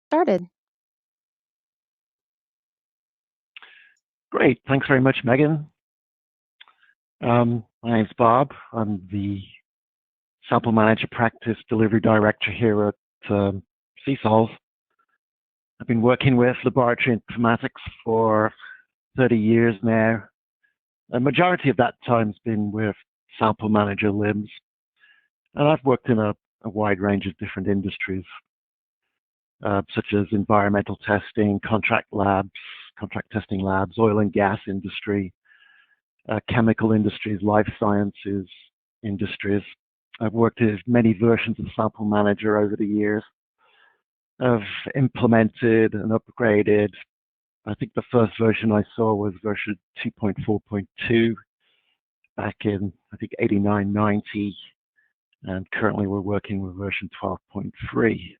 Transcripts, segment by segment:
started. Great. Thanks very much, Megan. My name's Bob. I'm the SampleManager Practice Delivery Director here at CSOLs. I've been working with laboratory informatics for 30 years now. A majority of that time has been with SampleManager LIMS. And I've worked in a wide range of different industries, such as environmental testing, contract testing labs, oil and gas industry, chemical industries, life sciences industries. I've worked with many versions of SampleManager over the years. I've implemented and upgraded. I think the first version I saw was version 2.4.2 back in, I think, 89, 90. And currently we're working with version 12.3.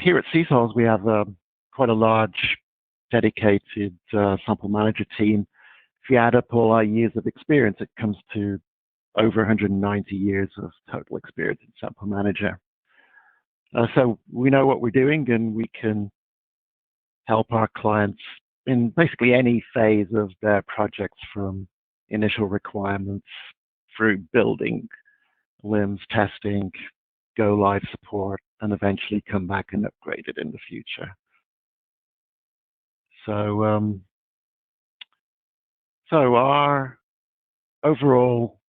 Here at CSOLs, we have quite a large dedicated SampleManager team. If you add up all our years of experience, it comes to over 190 years of total experience in SampleManager. So we know what we're doing, and we can help our clients in basically any phase of their projects, from initial requirements through building, LIMS testing, go live support, and eventually come back and upgrade it in the future. So, our overall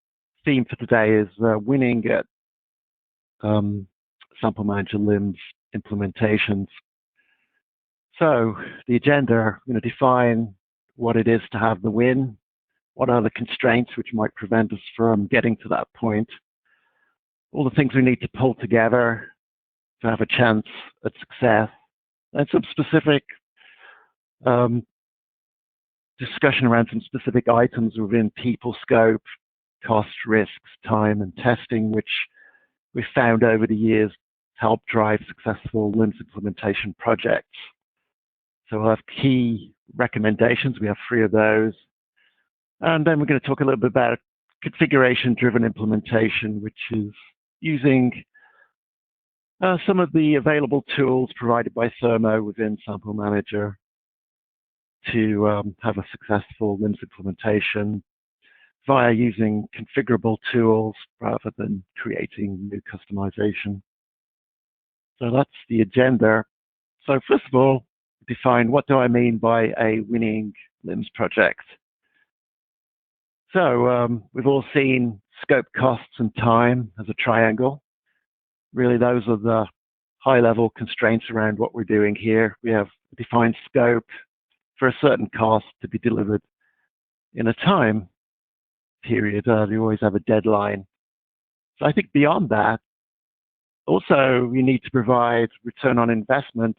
theme for today is winning at SampleManager LIMS implementations. So the agenda, I'm going to define what it is to have the win, what are the constraints which might prevent us from getting to that point, all the things we need to pull together to have a chance at success, and some specific discussion around some specific items within people, scope, cost, risks, time, and testing, which we've found over the years help drive successful LIMS implementation projects. So we'll have key recommendations. We have 3 of those. And then we're going to talk a little bit about configuration-driven implementation, which is using some of the available tools provided by Thermo within SampleManager to have a successful LIMS implementation via using configurable tools rather than creating new customization. So that's the agenda. So first of all, define what do I mean by a winning LIMS project. So we've all seen scope, costs, and time as a triangle. Really, those are the high-level constraints around what we're doing here. We have a defined scope for a certain cost to be delivered in a time period. We always have a deadline. So I think beyond that, also we need to provide return on investment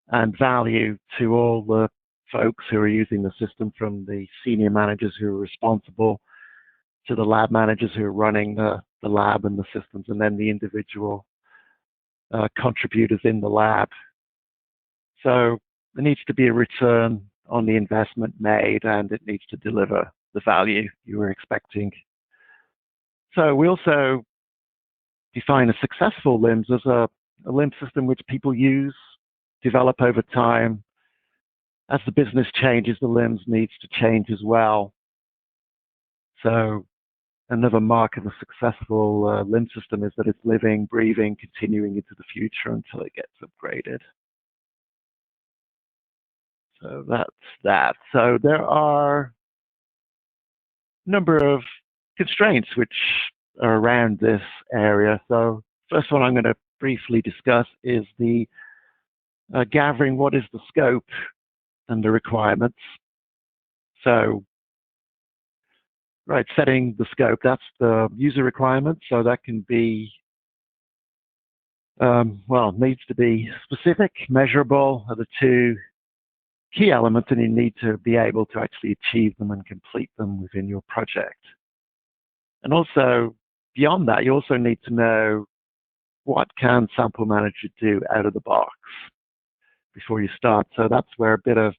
and value to all the folks who are using the system, from the senior managers who are responsible to the lab managers who are running the lab and the systems, and then the individual contributors in the lab. So there needs to be a return on the investment made, and it needs to deliver the value you were expecting. So we also define a successful LIMS as a LIMS system which people use, develop over time. As the business changes, the LIMS needs to change as well. So another mark of a successful LIMS system is that it's living, breathing, continuing into the future until it gets upgraded. So that's that. So there are a number of constraints which are around this area. So first one I'm going to briefly discuss is the gathering what is the scope and the requirements. So, right, setting the scope, that's the user requirement. So that can be, well, needs to be specific, measurable are the 2 key elements, and you need to be able to actually achieve them and complete them within your project. And also, beyond that, you also need to know what can SampleManager do out of the box before you start. So that's where a bit of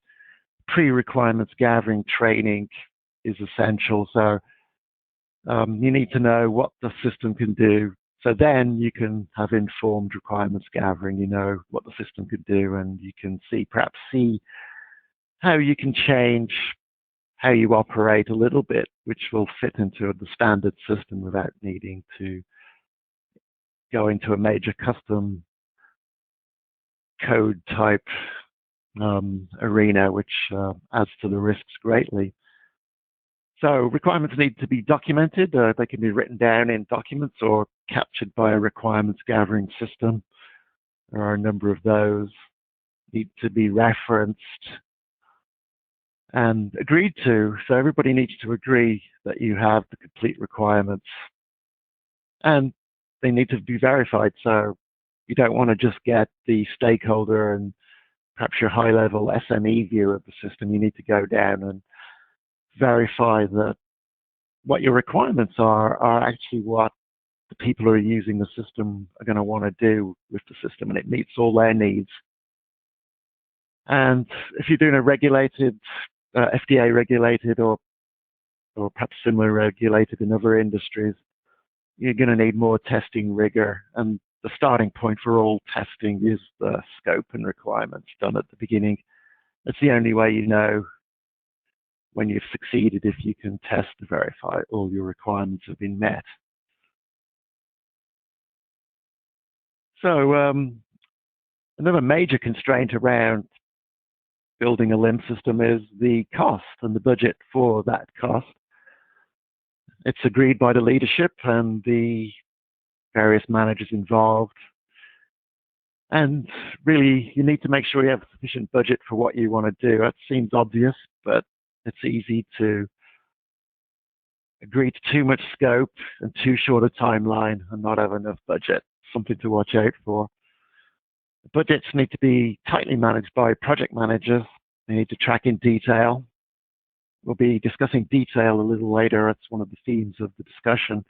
pre-requirements gathering training is essential. So you need to know what the system can do So then you can have informed requirements gathering. You know what the system could do, and you can perhaps see how you can change how you operate a little bit, which will fit into the standard system without needing to go into a major custom code type arena, which adds to the risks greatly. So requirements need to be documented. They can be written down in documents or captured by a requirements gathering system. There are a number of those. Need to be referenced and agreed to. So everybody needs to agree that you have the complete requirements. And they need to be verified. So you don't want to just get the stakeholder and perhaps your high-level SME view of the system. You need to go down and verify that what your requirements are actually what the people who are using the system are going to want to do with the system, and it meets all their needs. And if you're doing a regulated, FDA regulated or perhaps similar regulated in other industries, you're going to need more testing rigor. And the starting point for all testing is the scope and requirements done at the beginning. It's the only way you know when you've succeeded, if you can test to verify all your requirements have been met. So another major constraint around building a LIMS system is the cost and the budget for that cost. It's agreed by the leadership and the various managers involved. And really, you need to make sure you have sufficient budget for what you want to do. That seems obvious, but it's easy to agree to too much scope and too short a timeline and not have enough budget. Something to watch out for. Budgets need to be tightly managed by project managers. They need to track in detail. We'll be discussing detail a little later. It's one of the themes of the discussion.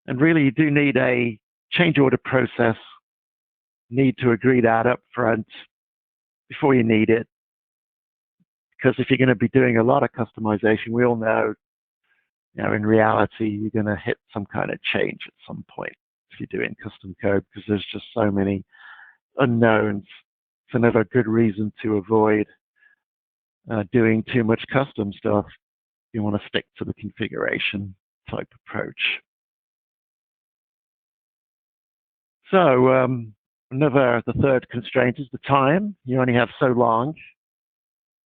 And really, you do need a change order process. You need to agree that up front before you need it. Because if you're going to be doing a lot of customization, we all know, in reality, you're going to hit some kind of change at some point if you're doing custom code, because there's just so many unknowns. It's another good reason to avoid doing too much custom stuff. You want to stick to the configuration type approach. So the third constraint is the time. You only have so long.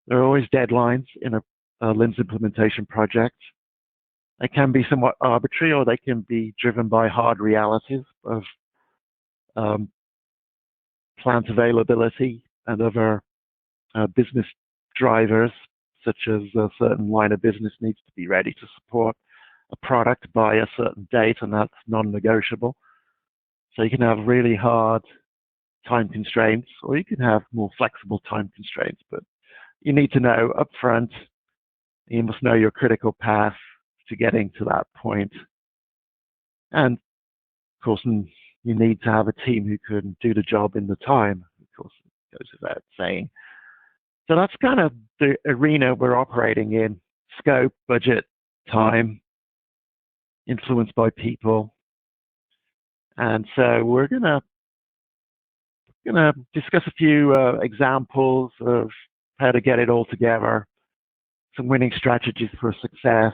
There are always deadlines in a LIMS implementation project. They can be somewhat arbitrary, or they can be driven by hard realities of plant availability and other business drivers, such as a certain line of business needs to be ready to support a product by a certain date, and that's non-negotiable. So you can have really hard time constraints, or you can have more flexible time constraints, but you need to know upfront. You must know your critical path to getting to that point. And of course, you need to have a team who can do the job in the time. Of course, it goes without saying. So that's kind of the arena we're operating in: scope, budget, time, influenced by people. And so we're gonna discuss a few examples of how to get it all together, some winning strategies for success.